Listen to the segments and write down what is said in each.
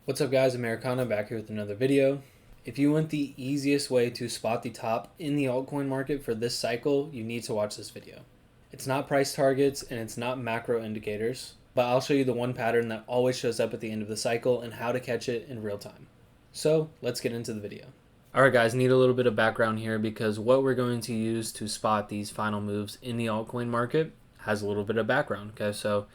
What's up guys, Americana back here with another video. If you want the easiest way to spot the top in the altcoin market for this cycle, you need to watch this video. It's not price targets and it's not macro indicators, but I'll show you the one pattern that always shows up at the end of the cycle and how to catch it in real time. So let's get into the video. Alright guys, need a little bit of background here because what we're going to use to spot these final moves in the altcoin market has a little bit of background. Okay, so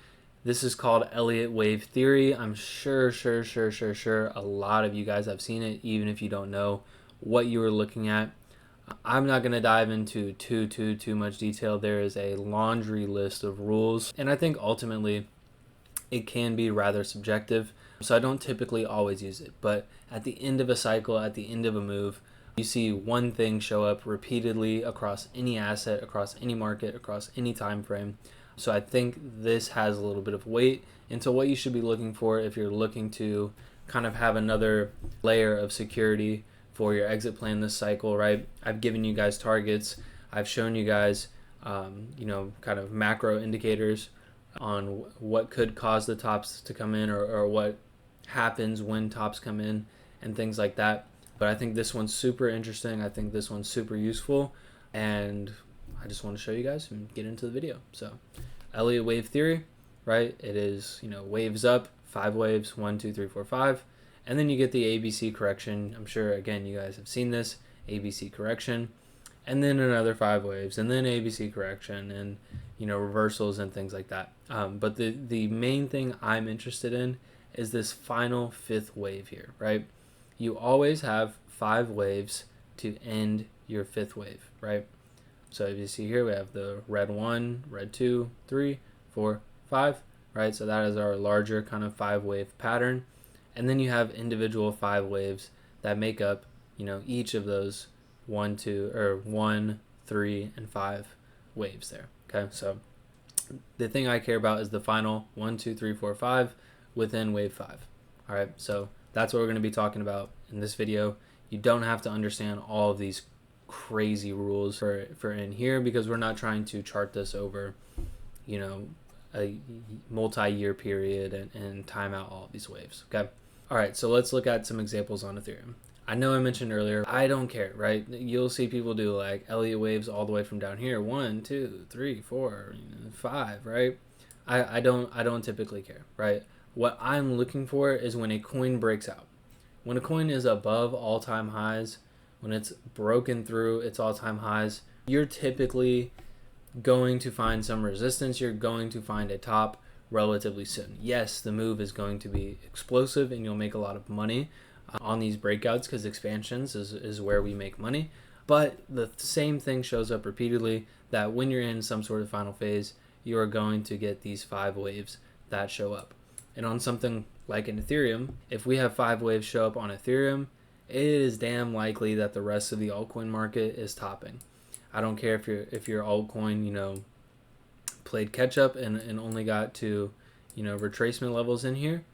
this is called Elliott Wave theory. I'm sure a lot of you guys have seen it, even if you don't know what you were looking at. I'm not going to dive into too much detail. There is a laundry list of rules, and I think ultimately it can be rather subjective. So I don't typically always use it, but at the end of a cycle, at the end of a move, you see one thing show up repeatedly across any asset, across any market, across any time frame. So I think this has a little bit of weight into what you should be looking for if you're looking to kind of have another layer of security for your exit plan this cycle, right? I've given you guys targets. I've shown you guys, kind of macro indicators on what could cause the tops to come in or what happens when tops come in and things like that. But I think this one's super interesting. I think this one's super useful, and I just want to show you guys and get into the video. So Elliott Wave theory, right? It is, waves up, 5 waves, 1, 2, 3, 4, 5. And then you get the ABC correction. I'm sure, again, you guys have seen this, ABC correction. And then another 5 waves, and then ABC correction, and, reversals and things like that. But the main thing I'm interested in is this final 5th wave here, right? You always have 5 waves to end your 5th wave, right? So if you see here, we have the red 1, red 2, 3, 4, 5, right? So that is our larger kind of 5-wave pattern. And then you have individual 5 waves that make up, each of those 1, 3, and 5 waves there. Okay, so the thing I care about is the final 1, 2, 3, 4, 5 within wave 5. All right, so that's what we're going to be talking about in this video. You don't have to understand all of these crazy rules for in here because we're not trying to chart this over, a multi-year period and time out all of these waves. Okay. All right, so let's look at some examples on Ethereum. I know I mentioned earlier, I don't care, right? You'll see people do like Elliott waves all the way from down here, 1, 2, 3, 4, 5, right? I don't typically care, right? What I'm looking for is when a coin breaks out. When a coin is above all-time highs, when it's broken through its all-time highs, you're typically going to find some resistance. You're going to find a top relatively soon. Yes, the move is going to be explosive and you'll make a lot of money on these breakouts because expansions is where we make money. But the same thing shows up repeatedly, that when you're in some sort of final phase, you are going to get these 5 waves that show up. And on something like an Ethereum, if we have 5 waves show up on Ethereum, it is damn likely that the rest of the altcoin market is topping. I don't care if your altcoin, played catch up and only got to, retracement levels in here.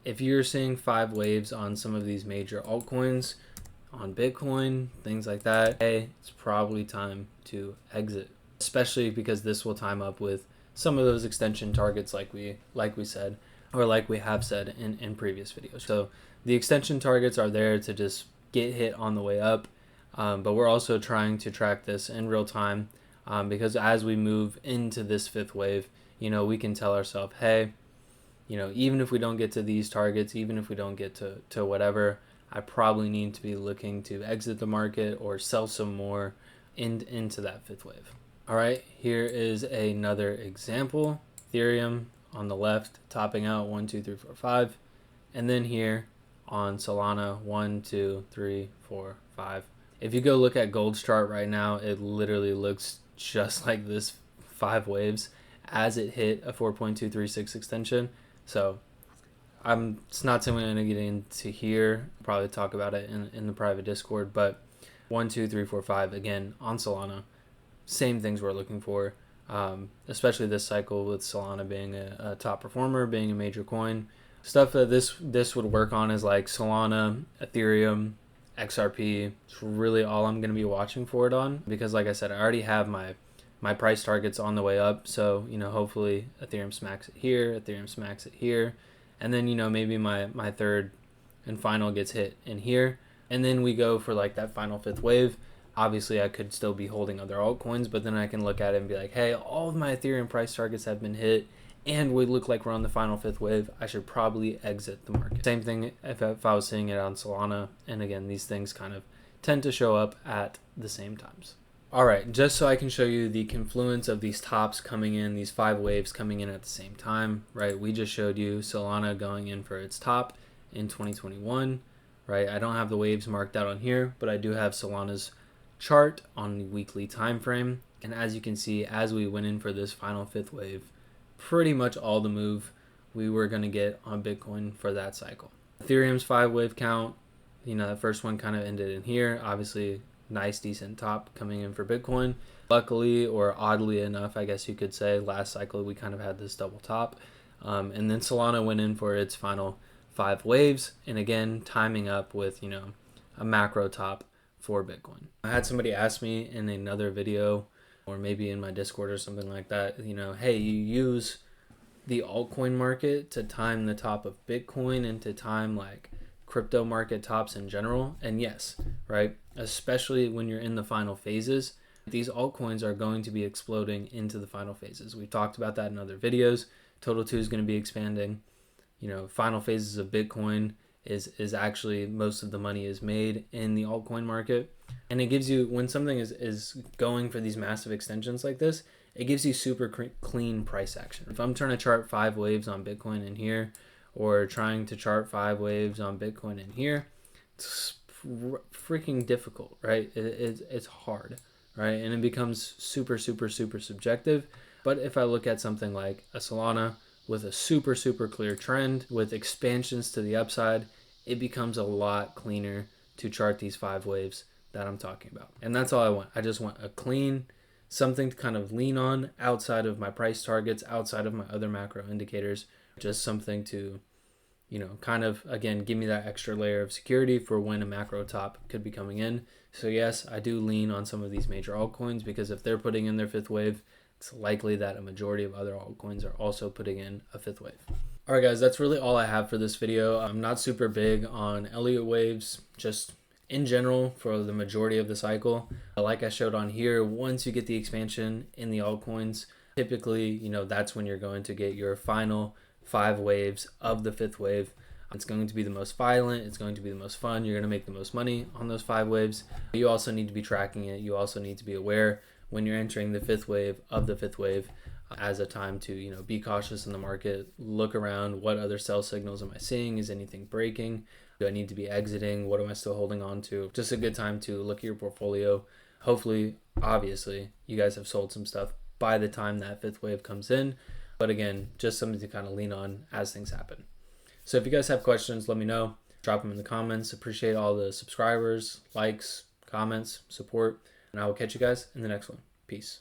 If you're seeing 5 waves on some of these major altcoins, on Bitcoin, things like that, hey, it's probably time to exit, especially because this will time up with some of those extension targets like we said, or like we have said in previous videos. So the extension targets are there to just get hit on the way up, but we're also trying to track this in real time because as we move into this 5th wave, we can tell ourselves, hey, even if we don't get to these targets, even if we don't get to whatever, I probably need to be looking to exit the market or sell some more into that 5th wave. All right, here is another example. Ethereum on the left, topping out 1, 2, 3, 4, 5. And then here on Solana, 1, 2, 3, 4, 5. If you go look at Gold's chart right now, it literally looks just like this 5 waves as it hit a 4.236 extension. So it's not something I'm going to get into here. Probably talk about it in the private Discord. But 1, 2, 3, 4, 5, again, on Solana. Same things we're looking for, especially this cycle with Solana being a top performer, being a major coin. Stuff that this would work on is like Solana, Ethereum, XRP. It's really all I'm going to be watching for it on because, like I said, I already have my price targets on the way up. So, hopefully Ethereum smacks it here, and then, maybe my third and final gets hit in here. And then we go for like that final fifth wave. Obviously, I could still be holding other altcoins, but then I can look at it and be like, hey, all of my Ethereum price targets have been hit, and we look like we're on the final fifth wave. I should probably exit the market. Same thing if I was seeing it on Solana. And again, these things kind of tend to show up at the same times. All right, just so I can show you the confluence of these tops coming in, these 5 waves coming in at the same time, right? We just showed you Solana going in for its top in 2021, right? I don't have the waves marked out on here, but I do have Solana's chart on the weekly time frame. And as you can see, as we went in for this final fifth wave, pretty much all the move we were going to get on Bitcoin for that cycle. Ethereum's 5 wave count, the first one kind of ended in here. Obviously, nice decent top coming in for Bitcoin. Luckily, or oddly enough, I guess you could say, last cycle we kind of had this double top. And then Solana went in for its final 5 waves, and again timing up with a macro top for Bitcoin. I had somebody ask me in another video, or maybe in my Discord or something like that, hey, you use the altcoin market to time the top of Bitcoin and to time like crypto market tops in general. And yes, right, especially when you're in the final phases, these altcoins are going to be exploding into the final phases. We've talked about that in other videos. Total 2 is going to be expanding. Final phases of Bitcoin is actually most of the money is made in the altcoin market. And it gives you, when something is going for these massive extensions like this, it gives you super clean price action. If I'm trying to chart 5 waves on Bitcoin in here, or trying to chart 5 waves on Bitcoin in here, it's freaking difficult, right? It's hard, right? And it becomes super subjective. But if I look at something like a Solana with a super clear trend with expansions to the upside, it becomes a lot cleaner to chart these 5 waves that I'm talking about. And that's all I want. I just want a clean, something to kind of lean on outside of my price targets, outside of my other macro indicators, just something to, kind of, again, give me that extra layer of security for when a macro top could be coming in. So yes, I do lean on some of these major altcoins, because if they're putting in their 5th wave, it's likely that a majority of other altcoins are also putting in a 5th wave. All right, guys, that's really all I have for this video. I'm not super big on Elliott waves, just in general for the majority of the cycle. Like I showed on here, once you get the expansion in the altcoins, typically, that's when you're going to get your final 5 waves of the 5th wave. It's going to be the most violent. It's going to be the most fun. You're going to make the most money on those 5 waves. You also need to be tracking it. You also need to be aware when you're entering the 5th wave of the 5th wave as a time to, be cautious in the market. Look around. What other sell signals am I seeing? Is anything breaking? Do I need to be exiting? What am I still holding on to? Just a good time to look at your portfolio. Hopefully, obviously, you guys have sold some stuff by the time that 5th wave comes in. But again, just something to kind of lean on as things happen. So if you guys have questions, let me know. Drop them in the comments. Appreciate all the subscribers, likes, comments, support. And I will catch you guys in the next one. Peace.